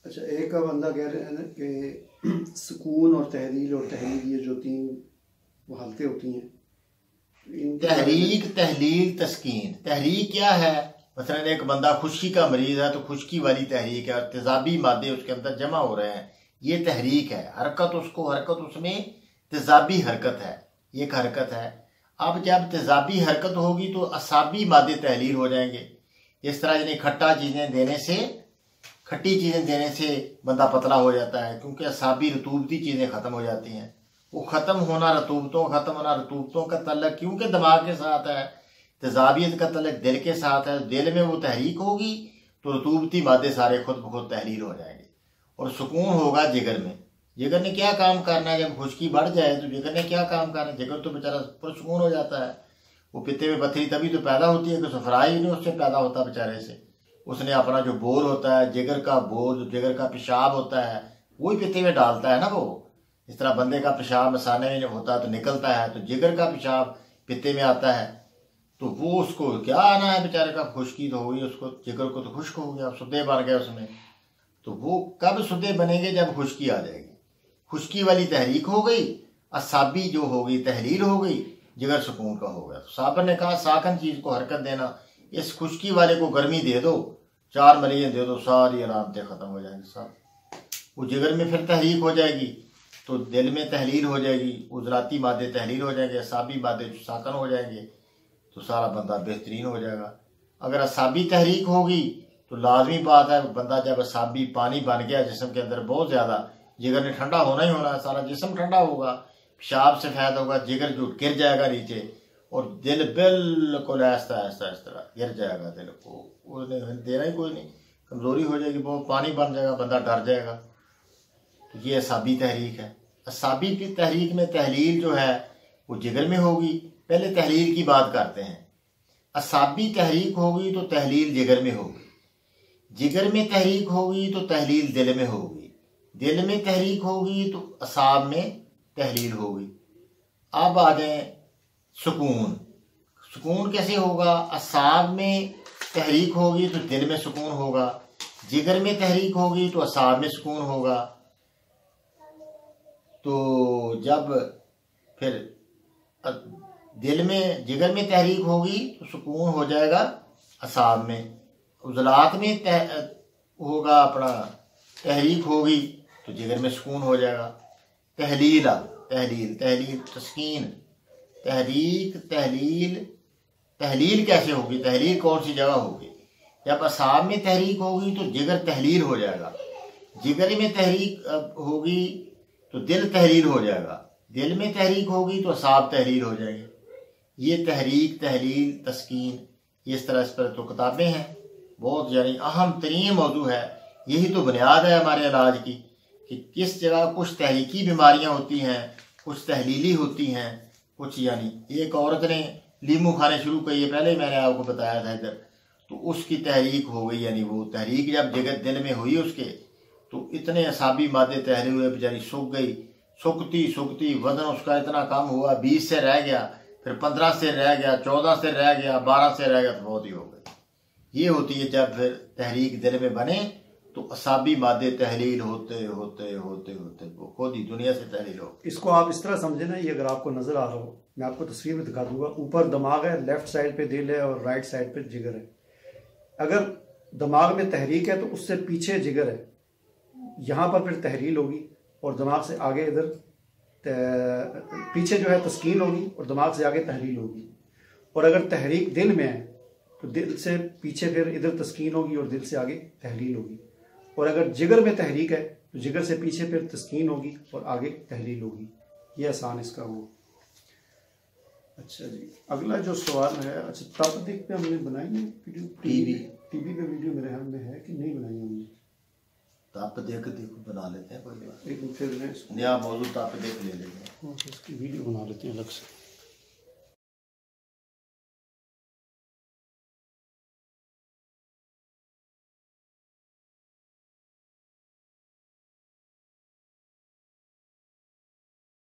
اچھا، ایک کا بندہ کہہ رہے ہیں نا کہ سکون اور تحلیل اور تحریک یہ جو تین وہ حالتیں ہوتی ہیں، تحریک، تحلیل، تسکین۔ تحریک کیا ہے؟ مثلا ایک بندہ خشکی کا مریض ہے تو خشکی والی تحریک ہے اور تیزابی مادے اس کے اندر جمع ہو رہے ہیں، یہ تحریک ہے۔ حرکت اس میں تیزابی حرکت ہے، یہ ایک حرکت ہے۔ اب جب تیزابی حرکت ہوگی تو اعصابی مادے تحلیل ہو جائیں گے۔ اس طرح یعنی کھٹی چیزیں دینے سے بندہ پتلا ہو جاتا ہے، کیونکہ اعصابی رطوبتی چیزیں ختم ہو جاتی ہیں۔ وہ ختم ہونا رطوبتوں کا تعلق کیونکہ دماغ کے ساتھ ہے، تیزابیت کا تعلق دل کے ساتھ ہے۔ دل میں وہ تحریک ہوگی تو رطوبتی مادے سارے خود بخود تحلیل ہو جائیں گے، اور سکون ہوگا جگر میں۔ جگر نے کیا کام کرنا ہے؟ جب خشکی بڑھ جائے تو جگر نے کیا کام کرنا ہے؟ جگر تو بیچارہ پرسکون ہو جاتا ہے۔ وہ پتے میں پتھری تبھی تو پیدا ہوتی ہے کہ صفرائی نہیں اس سے پیدا ہوتا بیچارے سے۔ اس نے اپنا جو بور ہوتا ہے، جگر کا بور، جو جگر کا پیشاب ہوتا ہے وہی پتے میں ڈالتا ہے نا۔ وہ اس طرح بندے کا پیشاب مثانے میں ہوتا ہے تو نکلتا ہے، تو جگر کا پیشاب پتے میں آتا ہے، تو وہ اس کو کیا آنا ہے بیچارے کا؟ خشکی تو ہوئی، اس کو جگر کو تو خشک ہو گیا، سدے بن گئے اس میں۔ تو وہ کب سدے بنیں گے؟ جب خشکی آ جائے گی۔ خشکی والی تحریک ہو گئی، اعصابی جو ہوگی تحلیل ہو گئی، جگر سکون کا ہو گیا۔ تو صابر نے کہا ساکن چیز کو حرکت دینا، اس خشکی والے کو گرمی دے دو، 4 ملیے دے دو، ساری علامتیں ختم ہو جائیں گی سب۔ وہ جگر میں پھر تحریک ہو جائے گی تو دل میں تحلیل ہو جائے گی، عضلاتی مادے تحلیل ہو جائیں گے، اعصابی مادے ساکن ہو جائیں گے، تو سارا بندہ بہترین ہو جائے گا۔ اگر اعصابی تحریک ہوگی تو لازمی بات ہے بندہ جب اعصابی پانی بن گیا جسم کے اندر بہت زیادہ، جگر نے ٹھنڈا ہونا ہی ہونا ہے، سارا جسم ٹھنڈا ہوگا، پیشاب سے فائدہ ہوگا، جگر جو گر جائے گا نیچے، اور دل بالکل ایسا اس طرح گر جائے گا۔ دل کو دینا ہی کوئی نہیں، کمزوری ہو جائے گی، بہت پانی بن جائے گا، بندہ ڈر جائے گا۔ تو یہ اعصابی تحریک ہے۔ اعصابی کی تحریک میں تحلیل جو ہے وہ جگر میں ہوگی۔ پہلے تحلیل کی بات کرتے ہیں۔ اعصابی تحریک ہوگی تو تحلیل جگر میں ہوگی، جگر میں تحریک ہوگی تو تحلیل دل میں ہوگی، دل میں تحریک ہوگی تو اعصاب میں تحلیل ہوگی۔ اب آ جائیں سکون۔ سکون کیسے ہوگا؟ اعصاب میں تحریک ہوگی تو دل میں سکون ہوگا، جگر میں تحریک ہوگی تو اعصاب میں سکون ہوگا۔ تو جب پھر جگر میں تحریک ہوگی تو سکون ہو جائے گا اعصاب میں، عضلات میں ہوگا اپنا تحریک ہوگی تو جگر میں سکون ہو جائے گا۔ تحلیل تسکین، تحریک، تحلیل کیسے ہوگی؟ تحلیل کون سی جگہ ہوگی؟ جب اعصاب میں تحریک ہوگی تو جگر تحلیل ہو جائے گا، جگر میں تحریک ہوگی تو دل تحلیل ہو جائے گا، دل میں تحریک ہوگی تو اعصاب تحلیل ہو جائیں گے۔ یہ تحریک، تحلیل، تسکین، اس طرح اس پر تو کتابیں ہیں، بہت یعنی اہم ترین موضوع ہے۔ یہی تو بنیاد ہے ہمارے علاج کی، کہ کس جگہ کچھ تحریکی بیماریاں ہوتی ہیں، کچھ تحلیلی ہوتی ہیں، کچھ یعنی ایک عورت نے لیمو کھانے شروع کیے، پہلے میں نے آپ کو بتایا تھا ادھر، تو اس کی تحریک ہو گئی، یعنی وہ تحریک جب جگر دل میں ہوئی اس کے تو اتنے اعصابی مادے تحریر ہوئے، بیچاری سوکھ گئی، سوکھتی وزن اس کا اتنا کم ہوا، 20 سے رہ گیا، پھر 15 سے رہ گیا، 14 سے رہ گیا، 12 سے رہ گیا، تو بہت ہی ہو گئی۔ یہ ہوتی ہے جب پھر تحریک دل میں بنے تو اعصابی مادے تحلیل ہوتے وہ خود ہی دنیا سے تحلیل ہو۔ اس کو آپ اس طرح سمجھیں نا، یہ اگر آپ کو نظر آ رہا ہو، میں آپ کو تصویر میں دکھا دوں گا، اوپر دماغ ہے، لیفٹ سائڈ پہ دل ہے، اور رائٹ سائڈ پہ جگر ہے۔ اگر دماغ میں تحریک ہے تو اس سے پیچھے جگر ہے، یہاں پر پھر تحلیل ہوگی، اور دماغ سے آگے ادھر پیچھے جو ہے تسکین ہوگی، اور دماغ سے آگے تحلیل ہوگی۔ اور اگر تحریک دل میں ہے تو دل سے پیچھے پھر ادھر تسکین ہوگی اور دل سے آگے تحلیل ہوگی۔ اور اگر جگر میں تحریک ہے تو جگر سے پیچھے پھر تسکین ہوگی اور آگے تحلیل ہوگی۔ یہ آسان اس کا وہ۔ اچھا جی، اگلا جو سوال ہے، اچھا تاپدیک پہ ہم نے بنائی ہے ویڈیو؟ ٹی وی پہ ویڈیو میرے خیال میں ہے کہ نہیں بنائی ہم نے؟ تاپدیک بنا لیتے ہیں، کوئی بات لیکن پھر نیا موضوع تاپدیک لے لیتے ہیں، اس کی ویڈیو بنا لیتے ہیں الگ سے۔